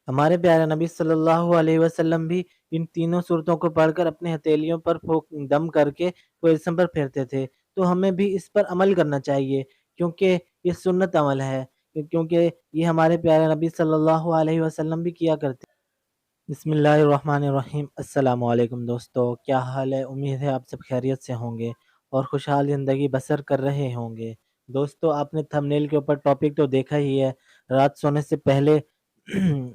ہمارے پیارے نبی صلی اللہ علیہ وسلم بھی ان تینوں صورتوں کو پڑھ کر اپنے ہتھیلیوں پر دم کر کے وہ جسم پر پھیرتے تھے۔ تو ہمیں بھی اس پر عمل کرنا چاہیے، کیونکہ یہ سنت عمل ہے، کیونکہ یہ ہمارے پیارے نبی صلی اللہ علیہ وسلم بھی کیا کرتے۔ بسم اللہ الرحمن الرحیم۔ السلام علیکم دوستو، کیا حال ہے؟ امید ہے آپ سب خیریت سے ہوں گے اور خوشحال زندگی بسر کر رہے ہوں گے۔ دوستو، آپ نے تھمبنیل کے اوپر ٹاپک تو دیکھا ہی ہے، رات سونے سے پہلے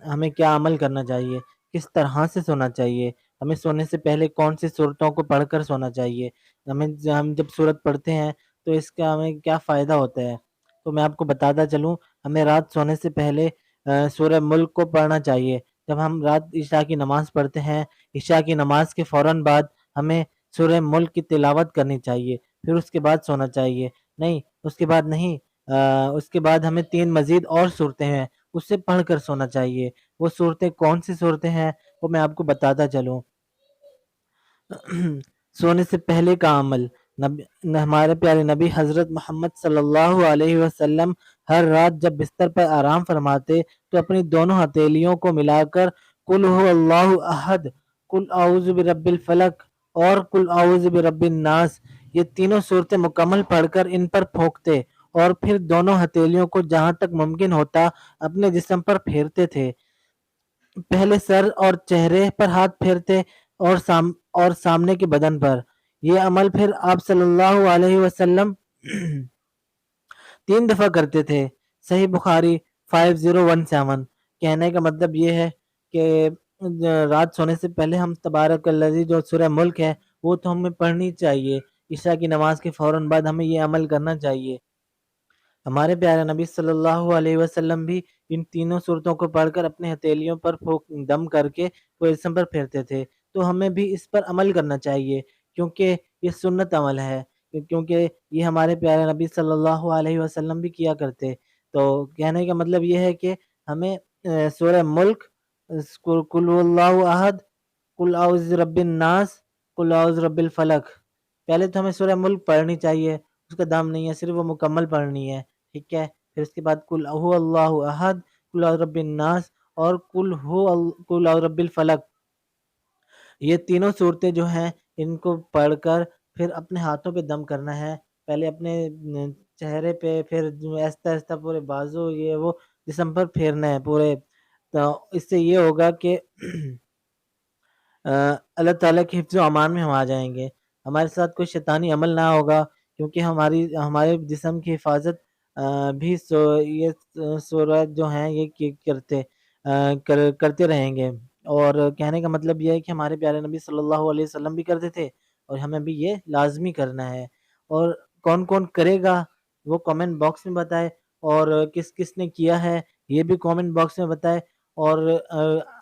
ہمیں کیا عمل کرنا چاہیے، کس طرح سے سونا چاہیے، ہمیں سونے سے پہلے کون سی صورتوں کو پڑھ کر سونا چاہیے، ہم جب صورت پڑھتے ہیں تو اس کا ہمیں کیا فائدہ ہوتا ہے۔ تو میں آپ کو بتاتا چلوں، ہمیں رات سونے سے پہلے سورہ ملک کو پڑھنا چاہیے۔ جب ہم رات عشاء کی نماز پڑھتے ہیں، عشاء کی نماز کے فوراً بعد ہمیں سورہ ملک کی تلاوت کرنی چاہیے، پھر اس کے بعد سونا چاہیے۔ نہیں، اس کے بعد نہیں، اس کے بعد ہمیں 3 مزید اور صورتیں ہیں، اس سے پڑھ کر سونا چاہیے۔ وہ صورتیں کون سی صورتیں ہیں وہ میں آپ کو بتاتا چلوں۔ سونے سے پہلے کا عمل، ہمارے پیارے نبی حضرت محمد صلی اللہ علیہ وسلم ہر رات جب بستر پر آرام فرماتے تو اپنی دونوں ہتھیلیوں کو ملا کر قل هو اللہ احد، قل اعوذ برب الفلق اور قل اعوذ برب الناس، یہ تینوں صورتیں مکمل پڑھ کر ان پر پھونکتے اور پھر دونوں ہتھیلیوں کو جہاں تک ممکن ہوتا اپنے جسم پر پھیرتے تھے۔ پہلے سر اور چہرے پر ہاتھ پھیرتے اور سامنے کے بدن پر۔ یہ عمل پھر آپ صلی اللہ علیہ وسلم 3 دفعہ کرتے تھے۔ صحیح بخاری 5017۔ کہنے کا مطلب یہ ہے کہ رات سونے سے پہلے ہم تبارک الذی جو سورہ ملک ہے وہ تو ہمیں پڑھنی چاہیے۔ عشاء کی نماز کے فوراً بعد ہمیں یہ عمل کرنا چاہیے۔ ہمارے پیارے نبی صلی اللہ علیہ وسلم بھی ان تینوں صورتوں کو پڑھ کر اپنے ہتھیلیوں پر دم کر کے وہ جسم پر پھیرتے تھے۔ تو ہمیں بھی اس پر عمل کرنا چاہیے، کیونکہ یہ سنت عمل ہے، کیونکہ یہ ہمارے پیارے نبی صلی اللہ علیہ وسلم بھی کیا کرتے۔ تو کہنے کا مطلب یہ ہے کہ ہمیں سورہ ملک، قل هو اللہ احد، قل اعوذ برب الناس، قل اعوذ برب الفلق، پہلے تو ہمیں سورہ ملک پڑھنی چاہیے، اس کا دام نہیں ہے، صرف وہ مکمل پڑھنی ہے، ٹھیک ہے۔ پھر اس کے بعد قل هو اللہ احد، قل اعوذ برب الناس اور قل اعوذ برب الفلق، یہ تینوں صورتیں جو ہیں ان کو پڑھ کر پھر اپنے ہاتھوں پہ دم کرنا ہے، پہلے اپنے چہرے پہ، پھر آہستہ آہستہ پورے بازو یہ وہ جسم پر پھیرنا ہے پورے۔ تو اس سے یہ ہوگا کہ اللہ تعالیٰ کے حفظ و امان میں ہم آ جائیں گے، ہمارے ساتھ کوئی شیطانی عمل نہ ہوگا، کیونکہ ہمارے جسم کی حفاظت بھی یہ صورت جو ہیں یہ کرتے رہیں گے۔ اور کہنے کا مطلب یہ ہے کہ ہمارے پیارے نبی صلی اللہ علیہ وسلم بھی کرتے تھے اور ہمیں بھی یہ لازمی کرنا ہے۔ اور کون کون کرے گا وہ کامنٹ باکس میں بتائے، اور کس کس نے کیا ہے یہ بھی کامنٹ باکس میں بتائے، اور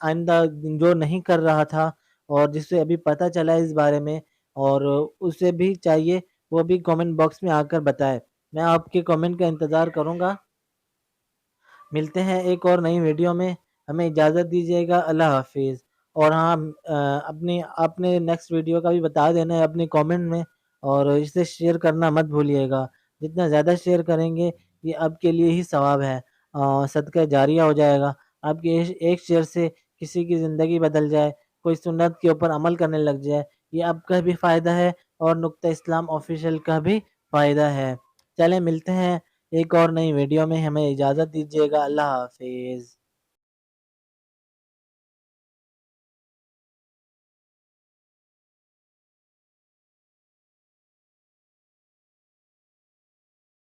آئندہ جو نہیں کر رہا تھا اور جس سے ابھی پتہ چلا اس بارے میں اور اسے بھی چاہیے وہ بھی کامنٹ باکس میں آ کر بتائے۔ میں آپ کے کامنٹ کا انتظار کروں گا۔ ملتے ہیں ایک اور نئی ویڈیو میں، ہمیں اجازت دیجیے گا، اللہ حافظ۔ اور ہاں، آپ نے نیکسٹ ویڈیو کا بھی بتا دینا ہے اپنے کامنٹ میں، اور اسے شیئر کرنا مت بھولیے گا، جتنا زیادہ شیئر کریں گے یہ آپ کے لیے ہی ثواب ہے، صدقہ جاریہ ہو جائے گا۔ آپ کے ایک شیئر سے کسی کی زندگی بدل جائے، کوئی سنت کے اوپر عمل کرنے لگ جائے، یہ آپ کا بھی فائدہ ہے اور نقطہ اسلام آفیشیل کا بھی فائدہ ہے۔ چلیں ملتے ہیں ایک اور نئی ویڈیو میں، ہمیں اجازت دیجیے گا، اللہ حافظ۔